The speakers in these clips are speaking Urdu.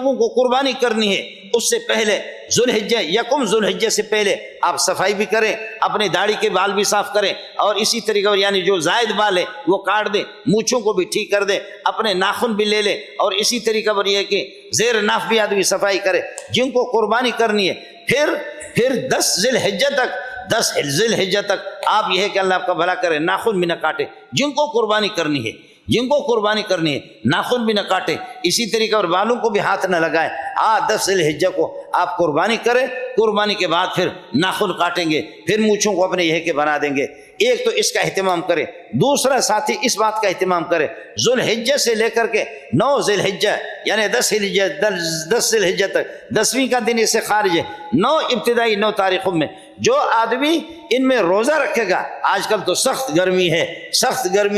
لوگوں کو قربانی کرنی ہے اس سے پہلے ذوالحجہ یکم ذوالحجہ سے پہلے آپ صفائی بھی کریں، اپنی داڑھی کے بال بھی صاف کریں، اور اسی طریقے پر یعنی جو زائد بال ہے وہ کاٹ دیں، مونچھوں کو بھی ٹھیک کر دیں، اپنے ناخن بھی لے لیں، اور اسی طریقے پر یہ کہ زیر ناف بھی آدمی صفائی کرے جن کو قربانی کرنی ہے۔ پھر 10 ذی الحجہ تک آپ یہ ہے کہ اللہ آپ کا بھلا کرے، ناخن بھی نہ کاٹے جن کو قربانی کرنی ہے، ناخن بھی نہ کاٹے، اسی طریقے اور بالوں کو بھی ہاتھ نہ لگائے۔ 10 ذی الحجہ کو آپ قربانی کریں، قربانی کے بعد پھر ناخن کاٹیں گے، پھر مونچھوں کو اپنے یہ کہ بنا دیں گے۔ ایک تو اس کا اہتمام کرے، دوسرا ساتھی اس بات کا اہتمام کرے ذوالحجہ سے لے کر کے 9 ذی الحجہ یعنی 10 ذی الحجہ تک، 10ویں کا دن اس سے خارج ہے، 9 ابتدائی 9 تاریخوں میں جو آدمی ان میں روزہ رکھے گا، آج کل تو سخت گرمی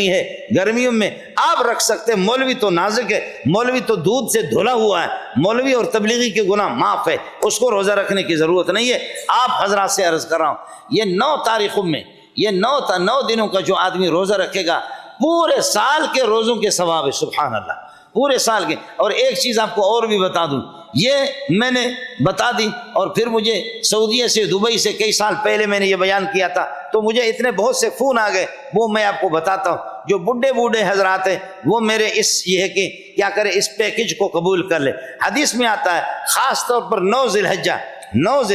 ہے، گرمیوں میں آپ رکھ سکتے ہیں۔ مولوی تو نازک ہے، مولوی تو دودھ سے دھلا ہوا ہے، مولوی اور تبلیغی کے گناہ معاف ہے، اس کو روزہ رکھنے کی ضرورت نہیں ہے۔ آپ حضرات سے عرض کر رہا ہوں، یہ 9 تاریخوں میں یہ 9 دنوں کا جو آدمی روزہ رکھے گا پورے سال کے روزوں کے ثواب ہے، سبحان اللہ، پورے سال کے۔ اور ایک چیز آپ کو اور بھی بتا دوں، یہ میں نے بتا دی، اور پھر مجھے سعودیہ سے دبئی سے کئی سال پہلے میں نے یہ بیان کیا تھا، تو مجھے اتنے بہت سے فون آ گئے، وہ میں آپ کو بتاتا ہوں۔ جو بوڑھے حضرات ہیں وہ میرے یہ ہے کہ کیا کرے، اس پیکج کو قبول کر لے۔ حدیث میں آتا ہے خاص طور پر 9 ذی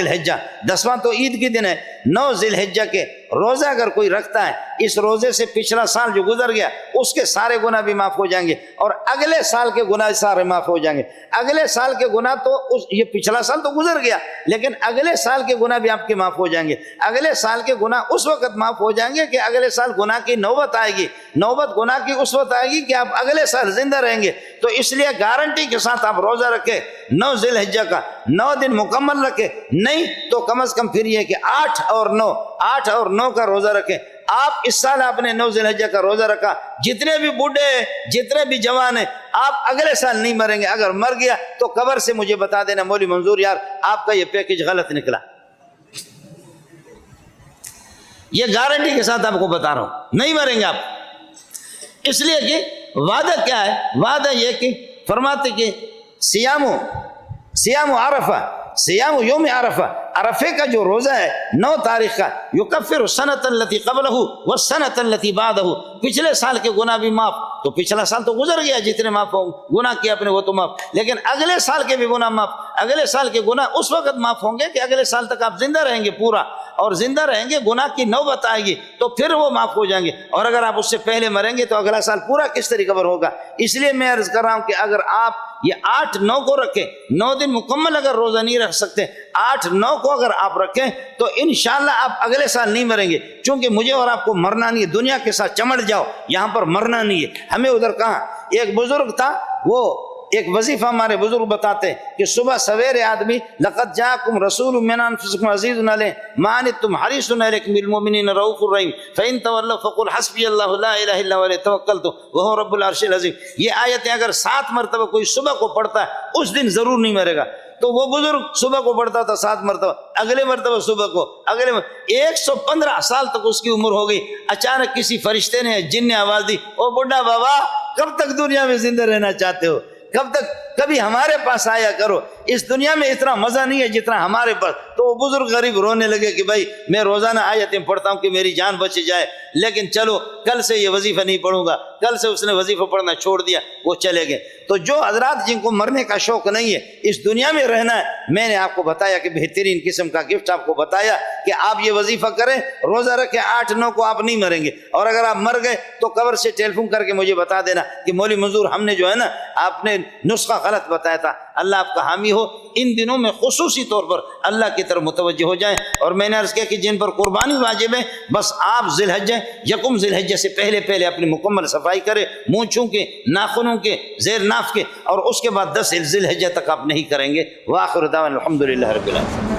الحجہ 10واں تو عید کے دن ہے، 9 ذی الحجہ کے روزہ اگر کوئی رکھتا ہے، اس روزے سے پچھلا سال جو گزر گیا اس کے سارے گناہ بھی معاف ہو جائیں گے، اور اگلے سال کے گناہ سارے معاف ہو جائیں گے۔ اگلے سال کے گناہ تو یہ پچھلا سال تو گزر گیا، لیکن اگلے سال کے گناہ بھی آپ کے معاف ہو جائیں گے۔ اگلے سال کے گناہ اس وقت معاف ہو جائیں گے کہ اگلے سال گناہ کی نوبت آئے گی، نوبت گناہ کی اس وقت آئے گی کہ آپ اگلے سال زندہ رہیں گے۔ تو اس لیے گارنٹی کے ساتھ آپ روزہ رکھیں 9 ذی الحجہ کا، 9 دن مکمل رکھیں، نہیں تو کم از کم پھر یہ کہ 8 اور 9 کا روزہ رکھیں۔ آپ اس سال آپ نے 9 ذی الحجہ کا روزہ رکھا، جتنے بھی بوڑھے ہیں، جتنے بھی جوان ہیں، آپ اگلے سال نہیں مریں گے۔ اگر مر گیا تو قبر سے مجھے بتا دینا، مولوی منظور یار آپ کا یہ پیکج غلط نکلا، یہ گارنٹی کے ساتھ آپ کو بتا رہا ہوں، نہیں مریں گے آپ۔ اس لیے کہ وعدہ کیا ہے؟ وعدہ یہ کہ فرماتے کہ سیام عرفہ، سیام یوم عرفے کا جو روزہ ہے 9 تاریخ کا، یکفر السنۃ التی قبلہ والسنۃ التی بعدہ، پچھلے سال کے گناہ بھی معاف، تو پچھلا سال تو گزر گیا، جتنے معاف ہوں گناہ کیا اپنے وہ تو معاف، لیکن اگلے سال کے بھی گناہ معاف، اگلے سال کے گناہ اس وقت معاف ہوں گے کہ اگلے سال تک آپ زندہ رہیں گے پورا، اور زندہ رہیں گے، گناہ کی نوبت آئے گی تو پھر وہ معاف ہو جائیں گے، اور اگر آپ اس سے پہلے مریں گے تو اگلا سال پورا کس طریقے پر ہوگا۔ اس لیے میں عرض کر رہا ہوں کہ اگر آپ یہ 8-9 کو رکھیں، 9 دن مکمل اگر روزہ نہیں رکھ سکتے، 8-9 کو اگر آپ رکھیں تو انشاءاللہ آپ اگلے سال نہیں مریں گے، چونکہ مجھے اور آپ کو مرنا نہیں ہے، دنیا کے ساتھ چمٹ جاؤ، یہاں پر مرنا نہیں ہے ہمیں۔ ادھر کہاں ایک بزرگ تھا، وہ ایک وظیفہ ہمارے بزرگ بتاتے ہیں کہ صبح سویرے آدمی لقد جاءکم رسول من انفسکم عزیز علیہ ما عنتم حریص علیکم بالمؤمنین رؤوف الرحیم فإن تولوا فقل حسبی اللہ لا الہ الا هو علیہ توکلت وهو رب العرش العظیم۔ یہ آیتیں اگر 7 مرتبہ کوئی صبح کو پڑھتا ہے اس دن ضرور نہیں مرے گا۔ تو وہ بزرگ صبح کو پڑھتا تھا 7 مرتبہ، اگلے مرتبہ صبح کو، 115 سال تک اس کی عمر ہو گئی۔ اچانک کسی فرشتے نے جن نے آواز دی، او بڈھا بابا کب تک دنیا میں زندہ رہنا چاہتے ہو، کب تک، کبھی ہمارے پاس آیا کرو، اس دنیا میں اتنا مزہ نہیں ہے جتنا ہمارے پاس۔ تو وہ بزرگ غریب رونے لگے کہ بھائی میں روزانہ آیتیں پڑھتا ہوں کہ میری جان بچ جائے، لیکن چلو کل سے یہ وظیفہ نہیں پڑھوں گا۔ کل سے اس نے وظیفہ پڑھنا چھوڑ دیا، وہ چلے گئے۔ تو جو حضرات جن کو مرنے کا شوق نہیں ہے، اس دنیا میں رہنا ہے، میں نے آپ کو بتایا کہ بہترین قسم کا گفٹ آپ کو بتایا کہ آپ یہ وظیفہ کریں، روزہ رکھیں، 8-9 کو آپ نہیں مریں گے، اور اگر آپ مر گئے تو قبر سے ٹیلی فون کر کے مجھے بتا دینا کہ مولوی منظور ہم نے جو ہے نا آپ نے نسخہ غلط بتایا تھا۔ اللہ آپ کا حامی ہو۔ ان دنوں میں خصوصی طور پر اللہ کی طرف متوجہ ہو جائیں، اور میں نے عرض کیا کہ جن پر قربانی واجب ہے بس آپ یکم ذی الحجہ سے پہلے اپنی مکمل صفائی کرے، مونچھوں کے، ناخنوں کے، زیر ناف کے، اور اس کے بعد 10 ذی الحجہ تک آپ نہیں کریں گے۔ وآخر دعوانا الحمدللہ رب العالمین۔